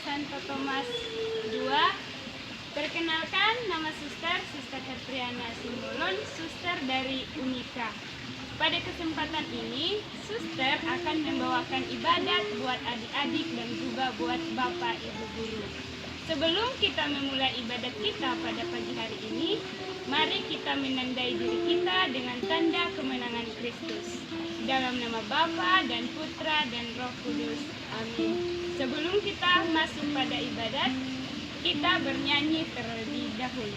Santo Thomas II. Perkenalkan, nama Suster Herpriana Simbolon, suster dari Unika. Pada kesempatan ini, suster akan membawakan ibadat buat adik-adik dan juga buat Bapak Ibu guru. Sebelum kita memulai ibadat kita pada pagi hari ini, mari kita menandai diri kita dengan tanda kemenangan Kristus. Dalam nama Bapa dan Putra dan Roh Kudus. Amin. Sebelum kita masuk pada ibadat, kita bernyanyi terlebih dahulu.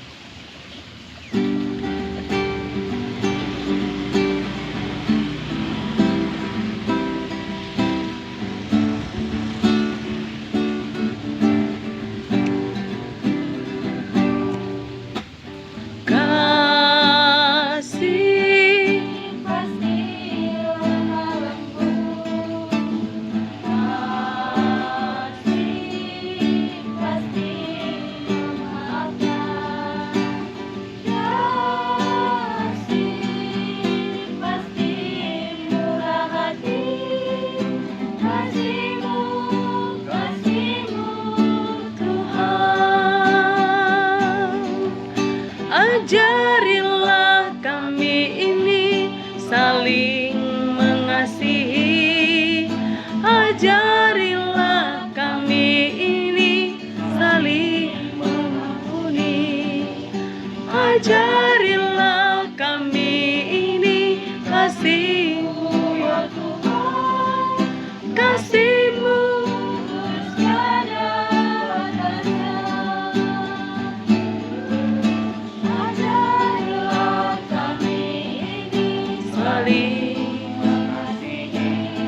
Ajarilah kami ini saling mengasihi. Ajarilah kami ini saling mengampuni. Ajarilah kami ini kasih-Mu ya Tuhan, kasih-Mu terus tiada batasnya. Ajarilah kami ini saling mengasihi.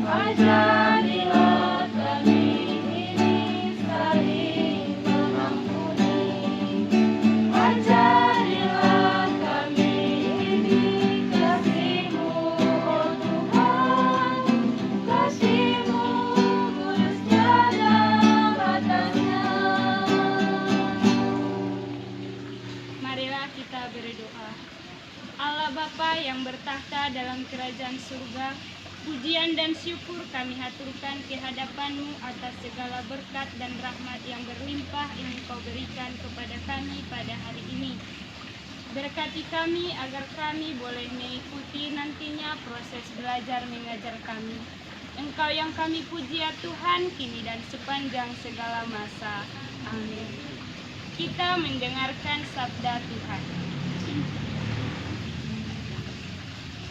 Ajarilah kami ini saling mengampuni. Ajarilah kami ini kasih-Mu oh Tuhan, kasih-Mu kudus tiada batasnya. Marilah kita berdoa. Allah Bapa yang bertahta dalam kerajaan surga, pujian dan syukur kami haturkan kehadapan-Mu atas segala berkat dan rahmat yang berlimpah yang Engkau berikan kepada kami pada hari ini. Berkati kami agar kami boleh mengikuti nantinya proses belajar mengajar kami. Engkau yang kami puji ya Tuhan, kini dan sepanjang segala masa. Amin. Kita mendengarkan sabda Tuhan.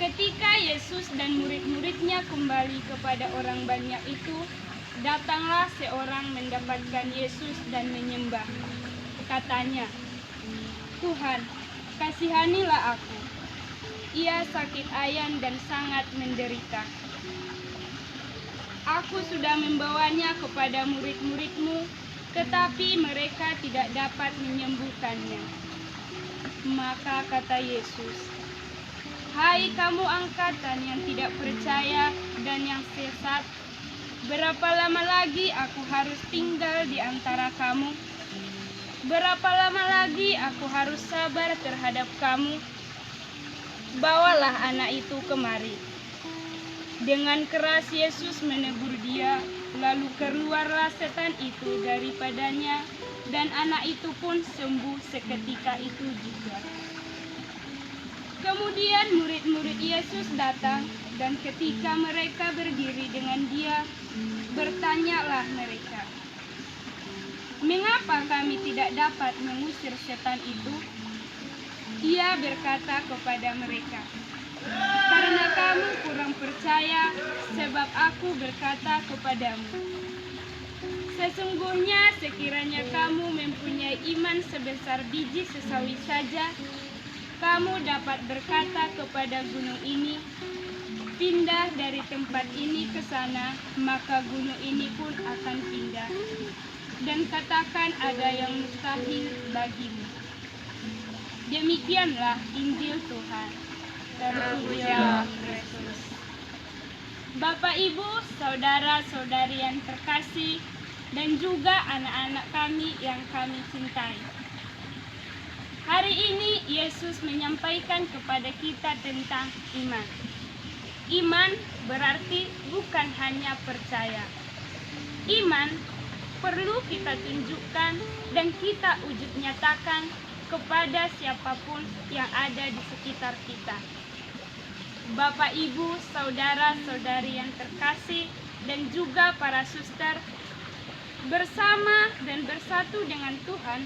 Ketika Yesus dan murid-muridnya kembali kepada orang banyak itu, datanglah seorang mendapatkan Yesus dan menyembah. Katanya, "Tuhan, kasihanilah aku. Ia sakit ayan dan sangat menderita. Aku sudah membawanya kepada murid-murid-Mu, tetapi mereka tidak dapat menyembuhkannya." Maka kata Yesus, "Hai kamu angkatan yang tidak percaya dan yang sesat, berapa lama lagi aku harus tinggal di antara kamu? Berapa lama lagi aku harus sabar terhadap kamu? Bawalah anak itu kemari." Dengan keras Yesus menegur dia, lalu keluarlah setan itu daripadanya, dan anak itu pun sembuh seketika itu juga. Kemudian murid-murid Yesus datang, dan ketika mereka berdiri dengan dia, bertanyalah mereka, "Mengapa kami tidak dapat mengusir setan itu?" Ia berkata kepada mereka, "Karena kamu kurang percaya, sebab aku berkata kepadamu, sesungguhnya sekiranya kamu mempunyai iman sebesar biji sesawi saja, kamu dapat berkata kepada gunung ini, 'Pindah dari tempat ini ke sana,' maka gunung ini pun akan pindah. Dan katakan ada yang mustahil bagimu." Demikianlah Injil Tuhan. Terpujilah Kristus. Bapak, Ibu, saudara-saudari yang terkasih, dan juga anak-anak kami yang kami cintai. Hari ini Yesus menyampaikan kepada kita tentang iman. Iman berarti bukan hanya percaya. Iman perlu kita tunjukkan dan kita wujud nyatakan kepada siapapun yang ada di sekitar kita. Bapak, Ibu, saudara-saudari yang terkasih, dan juga para suster, bersama dan bersatu dengan Tuhan,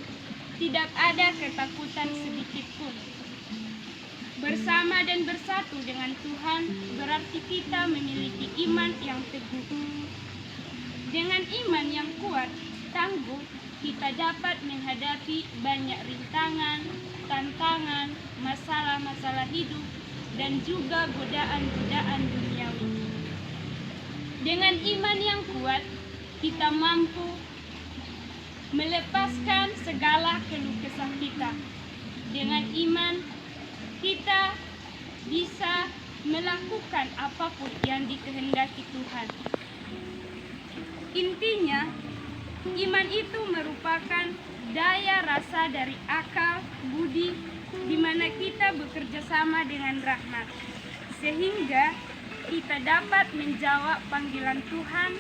tidak ada ketakutan sedikit pun. Bersama dan bersatu dengan Tuhan berarti kita memiliki iman yang teguh. Dengan iman yang kuat, tangguh, kita dapat menghadapi banyak rintangan, tantangan, masalah-masalah hidup, dan juga godaan-godaan duniawi. Dengan iman yang kuat, kita mampu melepaskan segala keluh kesah kita. Dengan iman, kita bisa melakukan apapun yang dikehendaki Tuhan. Intinya, iman itu merupakan daya rasa dari akal, budi, di mana kita bekerja sama dengan rahmat, sehingga kita dapat menjawab panggilan Tuhan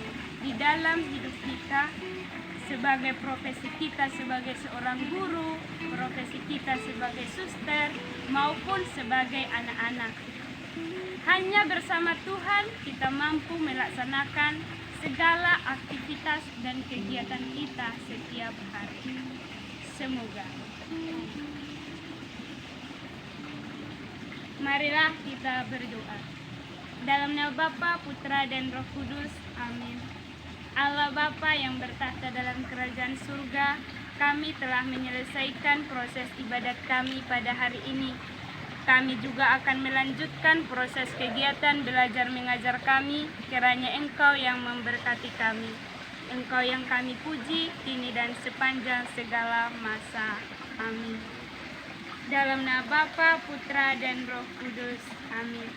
di dalam hidup kita, sebagai profesi kita sebagai seorang guru, profesi kita sebagai suster, maupun sebagai anak-anak. Hanya bersama Tuhan kita mampu melaksanakan segala aktivitas dan kegiatan kita setiap hari. Semoga. Marilah kita berdoa. Dalam nama Bapa, Putra, dan Roh Kudus. Amin. Allah Bapa yang bertahta dalam kerajaan surga, kami telah menyelesaikan proses ibadat kami pada hari ini. Kami juga akan melanjutkan proses kegiatan belajar mengajar kami, kiranya Engkau yang memberkati kami. Engkau yang kami puji, kini dan sepanjang segala masa. Amin. Dalam nama Bapa, Putra, dan Roh Kudus. Amin.